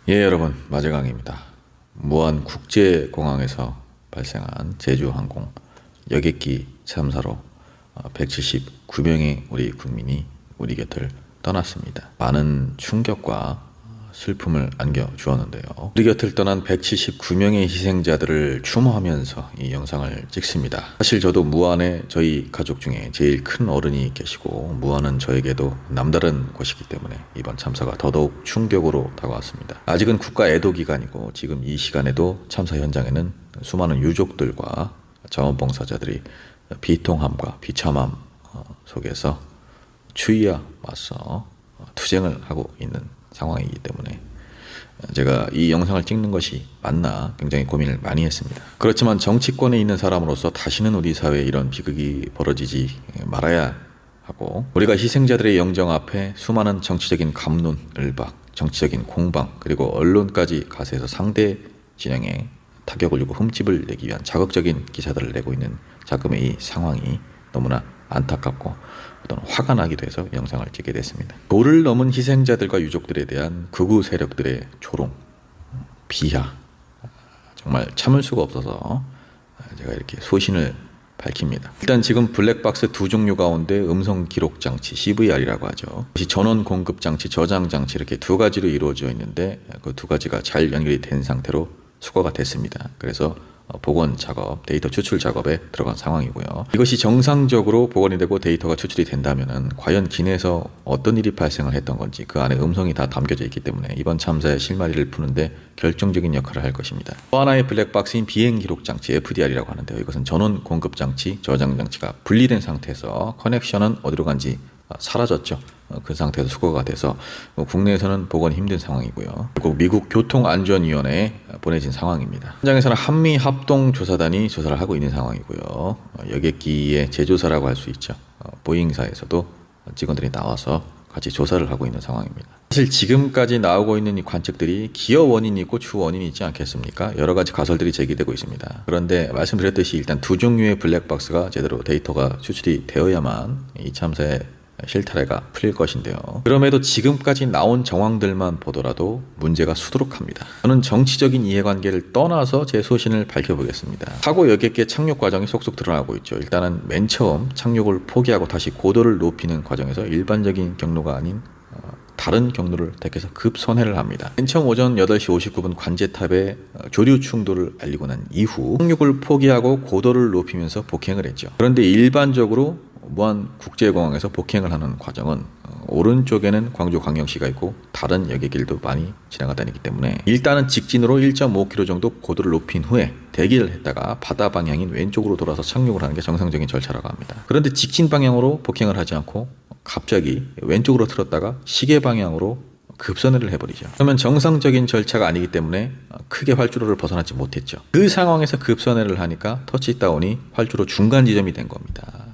예, 여러분, 마재강입니다. 무안국제공항에서 발생한 제주항공 여객기 참사로 179명의 우리 국민이 우리 곁을 떠났습니다. 많은 충격과 슬픔을 안겨주었는데요. 우리 곁을 떠난 179명의 희생자들을 추모하면서 이 영상을 찍습니다. 사실 저도 무안에 저희 가족 중에 제일 큰 어른이 계시고 무안은 저에게도 남다른 곳이기 때문에 이번 참사가 더더욱 충격으로 다가왔습니다. 아직은 국가 애도 기간이고 지금 이 시간에도 참사 현장에는 수많은 유족들과 자원봉사자들이 비통함과 비참함 속에서 추위와 맞서 투쟁을 하고 있는 상황이기 때문에 제가 이 영상을 찍는 것이 맞나 굉장히 고민을 많이 했습니다. 그렇지만 정치권에 있는 사람으로서 다시는 우리 사회에 이런 비극이 벌어지지 말아야 하고, 우리가 희생자들의 영정 앞에 수많은 정치적인 갑론, 을박, 정치적인 공방, 그리고 언론까지 가세해서 상대 진영에 타격을 주고 흠집을 내기 위한 자극적인 기사들을 내고 있는 자금의 이 상황이 너무나 안타깝고 어떤 화가 나기도 해서 영상을 찍게 됐습니다. 도를 넘은 희생자들과 유족들에 대한 극우 세력들의 조롱, 비하, 정말 참을 수가 없어서 제가 이렇게 소신을 밝힙니다. 일단 지금 블랙박스 두 종류 가운데 음성 기록 장치 CVR이라고 하죠. 전원 공급 장치, 저장 장치 이렇게 두 가지로 이루어져 있는데 그 두 가지가 잘 연결이 된 상태로 수거가 됐습니다. 그래서 복원 작업, 데이터 추출 작업에 들어간 상황이고요. 이것이 정상적으로 복원이 되고 데이터가 추출이 된다면은 과연 기내에서 어떤 일이 발생을 했던 건지 그 안에 음성이 다 담겨져 있기 때문에 이번 참사의 실마리를 푸는데 결정적인 역할을 할 것입니다. 또 하나의 블랙박스인 비행 기록 장치 FDR이라고 하는데요. 이것은 전원 공급 장치, 저장 장치가 분리된 상태에서 커넥션은 어디로 간지 사라졌죠. 그 상태에서 수거가 돼서 국내에서는 복원이 힘든 상황이고요. 그리고 미국 교통안전위원회에 보내진 상황입니다. 현장에서는 한미합동조사단이 조사를 하고 있는 상황이고요. 여객기의 제조사라고 할 수 있죠. 보잉사에서도 직원들이 나와서 같이 조사를 하고 있는 상황입니다. 사실 지금까지 나오고 있는 이 관측들이 기여 원인이 있고 주 원인이 있지 않겠습니까? 여러 가지 가설들이 제기되고 있습니다. 그런데 말씀드렸듯이 일단 두 종류의 블랙박스가 제대로 데이터가 추출이 되어야만 이 참사의 실타래가 풀릴 것인데요. 그럼에도 지금까지 나온 정황들만 보더라도 문제가 수두룩합니다. 저는 정치적인 이해관계를 떠나서 제 소신을 밝혀보겠습니다. 사고 여객기의 착륙 과정이 속속 드러나고 있죠. 일단은 맨 처음 착륙을 포기하고 다시 고도를 높이는 과정에서 일반적인 경로가 아닌 다른 경로를 택해서 급선회를 합니다. 맨 처음 오전 8시 59분 관제탑에 조류 충돌을 알리고 난 이후 착륙을 포기하고 고도를 높이면서 복행을 했죠. 그런데 일반적으로 무안국제공항에서 복행을 하는 과정은 오른쪽에는 광주광역시가 있고 다른 여객길도 많이 지나가다니기 때문에 일단은 직진으로 1.5km 정도 고도를 높인 후에 대기를 했다가 바다 방향인 왼쪽으로 돌아서 착륙을 하는 게 정상적인 절차라고 합니다. 그런데 직진 방향으로 복행을 하지 않고 갑자기 왼쪽으로 틀었다가 시계 방향으로 급선회를 해버리죠. 그러면 정상적인 절차가 아니기 때문에 크게 활주로를 벗어나지 못했죠. 그 상황에서 급선회를 하니까 터치다운이 활주로 중간 지점이 된 겁니다.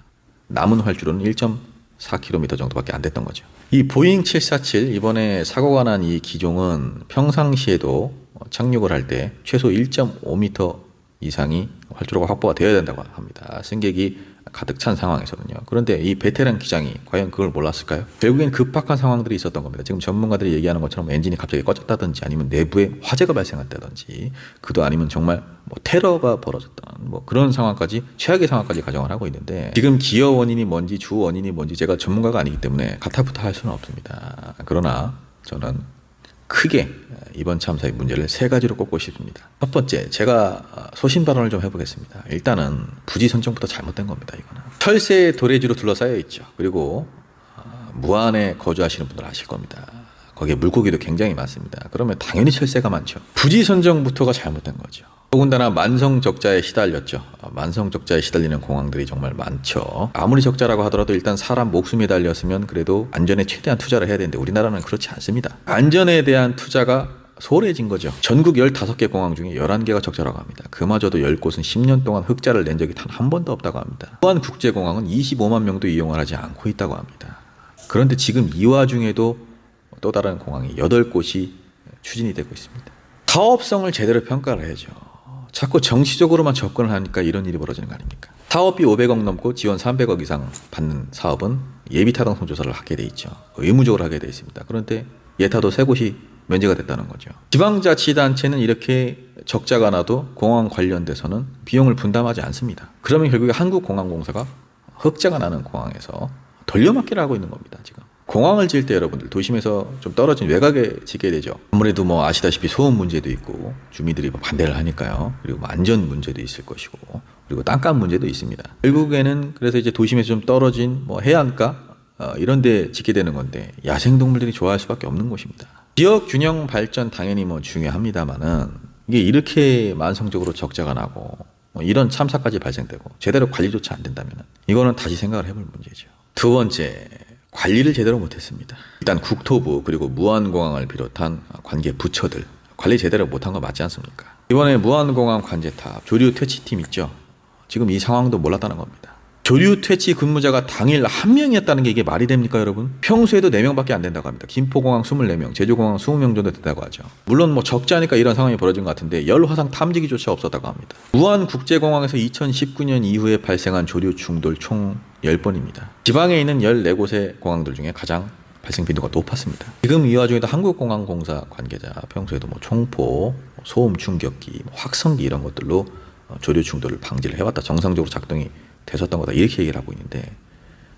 남은 활주로는 1.4km 정도밖에 안 됐던 거죠. 이 보잉 747 이번에 사고가 난 이 기종은 평상시에도 착륙을 할 때 최소 1.5m 이상이 활주로가 확보가 되어야 된다고 합니다. 승객이 가득 찬 상황에서는요. 그런데 이 베테랑 기장이 과연 그걸 몰랐을까요? 결국엔 급박한 상황들이 있었던 겁니다. 지금 전문가들이 얘기하는 것처럼 엔진이 갑자기 꺼졌다든지 아니면 내부에 화재가 발생했다든지 그도 아니면 정말 테러가 벌어졌다는 그런 상황까지, 최악의 상황까지 가정을 하고 있는데 지금 기여 원인이 뭔지 주 원인이 뭔지 제가 전문가가 아니기 때문에 가타부타 할 수는 없습니다. 그러나 저는 크게 이번 참사의 문제를 세 가지로 꼽고 싶습니다. 첫 번째, 제가 소신 발언을 좀 해보겠습니다. 일단은 부지 선정부터 잘못된 겁니다. 이거는 철새 도래지로 둘러싸여 있죠. 그리고 무안에 거주하시는 분들 아실 겁니다. 거기에 물고기도 굉장히 많습니다. 그러면 당연히 철새가 많죠. 부지 선정부터가 잘못된 거죠. 더군다나 만성 적자에 시달렸죠. 만성 적자에 시달리는 공항들이 정말 많죠. 아무리 적자라고 하더라도 일단 사람 목숨이 달렸으면 그래도 안전에 최대한 투자를 해야 되는데 우리나라는 그렇지 않습니다. 안전에 대한 투자가 소홀해진 거죠. 전국 15개 공항 중에 11개가 적자라고 합니다. 그마저도 10곳은 10년 동안 흑자를 낸 적이 단 한 번도 없다고 합니다. 무안국제공항은 25만 명도 이용을 하지 않고 있다고 합니다. 그런데 지금 이 와중에도 또 다른 공항이 8곳이 추진이 되고 있습니다. 사업성을 제대로 평가를 해야죠. 자꾸 정치적으로만 접근을 하니까 이런 일이 벌어지는 거 아닙니까? 사업비 500억 넘고 지원 300억 이상 받는 사업은 예비타당 선조사를 하게 돼 있죠. 의무적으로 하게 돼 있습니다. 그런데 예타도 3곳이 면제가 됐다는 거죠. 지방자치단체는 이렇게 적자가 나도 공항 관련돼서는 비용을 분담하지 않습니다. 그러면 결국에 한국공항공사가 흑자가 나는 공항에서 돌려막기를 하고 있는 겁니다. 지금 공항을 지을 때 여러분들 도심에서 좀 떨어진 외곽에 짓게 되죠. 아무래도 뭐 아시다시피 소음 문제도 있고 주민들이 뭐 반대를 하니까요. 그리고 뭐 안전 문제도 있을 것이고 그리고 땅값 문제도 있습니다. 결국에는 그래서 이제 도심에서 좀 떨어진 뭐 해안가 이런 데 짓게 되는 건데 야생동물들이 좋아할 수밖에 없는 곳입니다. 지역 균형 발전 당연히 뭐 중요합니다만은 이게 이렇게 만성적으로 적자가 나고 뭐 이런 참사까지 발생되고 제대로 관리조차 안 된다면 이거는 다시 생각을 해볼 문제죠. 두 번째, 관리를 제대로 못했습니다. 일단 국토부 그리고 무안공항을 비롯한 관계 부처들 관리 제대로 못한 거 맞지 않습니까? 이번에 무안공항 관제탑 조류 퇴치팀 있죠. 지금 이 상황도 몰랐다는 겁니다. 조류 퇴치 근무자가 당일 한 명이었다는 게 이게 말이 됩니까 여러분? 평소에도 4명밖에 안 된다고 합니다. 김포공항 24명, 제주공항 20명 정도 된다고 하죠. 물론 뭐 적자니까 이런 상황이 벌어진 것 같은데 열화상 탐지기조차 없었다고 합니다. 무안국제공항에서 2019년 이후에 발생한 조류 충돌 총 10번입니다. 지방에 있는 14곳의 공항들 중에 가장 발생 빈도가 높았습니다. 지금 이 와중에도 한국공항공사 관계자 평소에도 뭐 총포, 소음 충격기, 확성기 이런 것들로 조류 충돌을 방지를 해왔다. 정상적으로 작동이 되셨던 거다 이렇게 얘기를 하고 있는데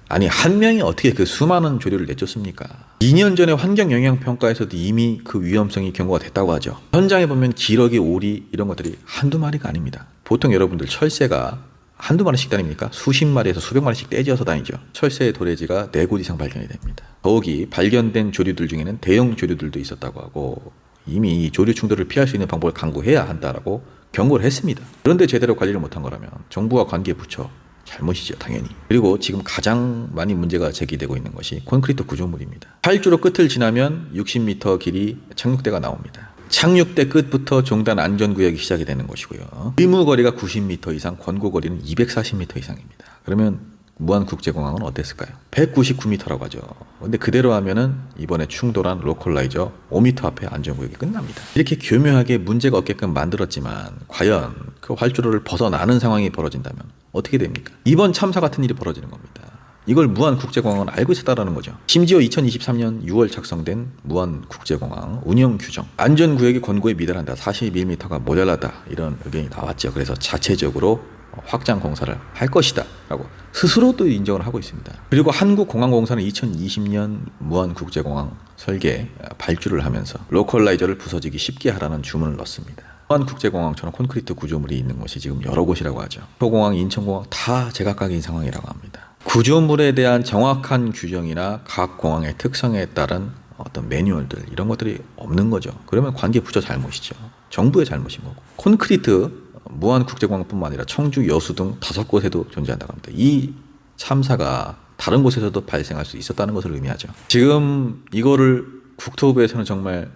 아니 한 명이 어떻게 그 수많은 조류를 내쫓습니까? 2년 전에 환경영향평가에서도 이미 그 위험성이 경고가 됐다고 하죠. 현장에 보면 기러기, 오리 이런 것들이 한두 마리가 아닙니다. 보통 여러분들 철새가 한두 마리씩 다닙니까? 수십 마리에서 수백 마리씩 떼지어서 다니죠. 철새의 도래지가 4곳 이상 발견이 됩니다. 더욱이 발견된 조류들 중에는 대형 조류들도 있었다고 하고 이미 조류 충돌을 피할 수 있는 방법을 강구해야 한다라고 경고를 했습니다. 그런데 제대로 관리를 못한 거라면 정부와 관계 부처 잘못이죠, 당연히. 그리고 지금 가장 많이 문제가 제기되고 있는 것이 콘크리트 구조물입니다. 활주로 끝을 지나면 60m 길이 착륙대가 나옵니다. 착륙대 끝부터 종단 안전구역이 시작이 되는 것이고요. 의무거리가 90m 이상, 권고거리는 240m 이상입니다. 그러면 무안국제공항은 어땠을까요? 199m라고 하죠. 근데 그대로 하면은 이번에 충돌한 로컬라이저 5m 앞에 안전구역이 끝납니다. 이렇게 교묘하게 문제가 없게끔 만들었지만 과연 그 활주로를 벗어나는 상황이 벌어진다면 어떻게 됩니까? 이번 참사 같은 일이 벌어지는 겁니다. 이걸 무안국제공항은 알고 있었다라는 거죠. 심지어 2023년 6월 작성된 무안국제공항 운영규정 안전구역이 권고에 미달한다. 41m가 모자라다. 이런 의견이 나왔죠. 그래서 자체적으로 확장 공사를 할 것이다 라고 스스로도 인정을 하고 있습니다. 그리고 한국공항공사는 2020년 무안국제공항 설계 발주를 하면서 로컬라이저를 부서지기 쉽게 하라는 주문을 넣습니다. 무안국제공항처럼 콘크리트 구조물이 있는 곳이 지금 여러 곳이라고 하죠. 포공항, 인천공항 다 제각각인 상황이라고 합니다. 구조물에 대한 정확한 규정이나 각 공항의 특성에 따른 어떤 매뉴얼들 이런 것들이 없는 거죠. 그러면 관계 부처 잘못이죠. 정부의 잘못인 거고. 콘크리트 무안국제공항뿐만 아니라 청주, 여수 등 5곳에도 존재한다고 합니다. 이 참사가 다른 곳에서도 발생할 수 있었다는 것을 의미하죠. 지금 이거를 국토부에서는 정말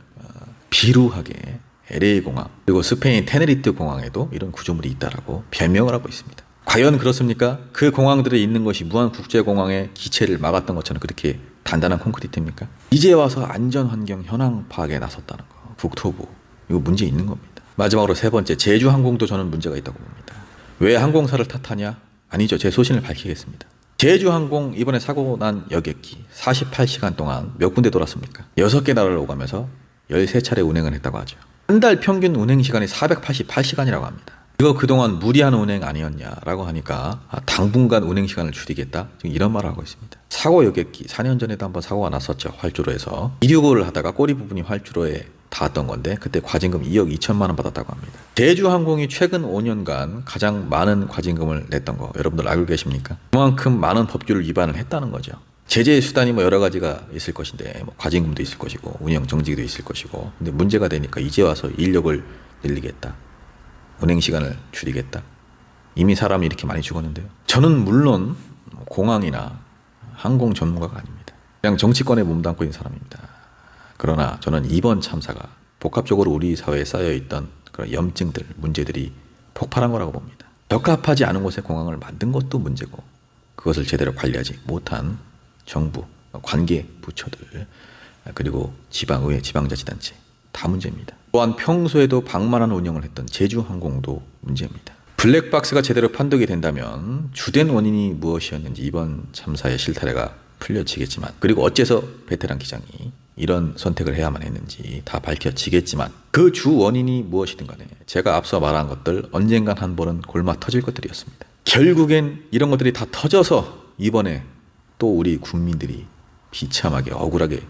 비루하게 LA 공항 그리고 스페인 테네리트 공항에도 이런 구조물이 있다라고 변명을 하고 있습니다. 과연 그렇습니까? 그 공항들에 있는 것이 무안국제공항의 기체를 막았던 것처럼 그렇게 단단한 콘크리트입니까? 이제 와서 안전환경 현황 파악에 나섰다는 거. 국토부 이거 문제 있는 겁니다. 마지막으로 세 번째, 제주항공도 저는 문제가 있다고 봅니다. 왜 항공사를 탓하냐? 아니죠. 제 소신을 밝히겠습니다. 제주항공 이번에 사고 난 여객기 48시간 동안 몇 군데 돌았습니까? 6개 나라를 오가면서 13차례 운행을 했다고 하죠. 한 달 평균 운행 시간이 488시간이라고 합니다. 이거 그동안 무리한 운행 아니었냐라고 하니까 당분간 운행 시간을 줄이겠다 지금 이런 말을 하고 있습니다. 사고 여객기 4년 전에도 한번 사고가 났었죠. 활주로에서 이륙을 하다가 꼬리 부분이 활주로에 닿았던 건데 그때 과징금 2억 2천만 원 받았다고 합니다. 제주항공이 최근 5년간 가장 많은 과징금을 냈던 거 여러분들 알고 계십니까? 그만큼 많은 법규를 위반을 했다는 거죠. 제재 수단이 뭐 여러 가지가 있을 것인데 뭐 과징금도 있을 것이고 운영 정지도 있을 것이고 근데 문제가 되니까 이제 와서 인력을 늘리겠다. 운행 시간을 줄이겠다. 이미 사람이 이렇게 많이 죽었는데요. 저는 물론 공항이나 항공 전문가가 아닙니다. 그냥 정치권에 몸담고 있는 사람입니다. 그러나 저는 이번 참사가 복합적으로 우리 사회에 쌓여있던 그런 염증들, 문제들이 폭발한 거라고 봅니다. 적합하지 않은 곳에 공항을 만든 것도 문제고 그것을 제대로 관리하지 못한 정부, 관계 부처들 그리고 지방의회, 지방자치단체 다 문제입니다. 또한 평소에도 방만한 운영을 했던 제주항공도 문제입니다. 블랙박스가 제대로 판독이 된다면 주된 원인이 무엇이었는지 이번 참사의 실타래가 풀려지겠지만, 그리고 어째서 베테랑 기장이 이런 선택을 해야만 했는지 다 밝혀지겠지만, 그 주 원인이 무엇이든 간에 제가 앞서 말한 것들 언젠간 한 번은 골마 터질 것들이었습니다. 결국엔 이런 것들이 다 터져서 이번에 또 우리 국민들이 비참하게 억울하게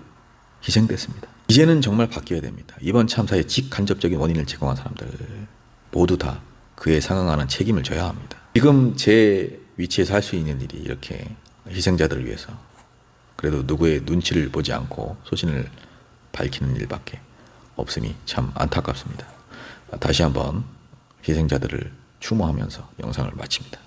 희생됐습니다. 이제는 정말 바뀌어야 됩니다. 이번 참사의 직간접적인 원인을 제공한 사람들 모두 다 그에 상응하는 책임을 져야 합니다. 지금 제 위치에서 할 수 있는 일이 이렇게 희생자들을 위해서 그래도 누구의 눈치를 보지 않고 소신을 밝히는 일밖에 없음이 참 안타깝습니다. 다시 한번 희생자들을 추모하면서 영상을 마칩니다.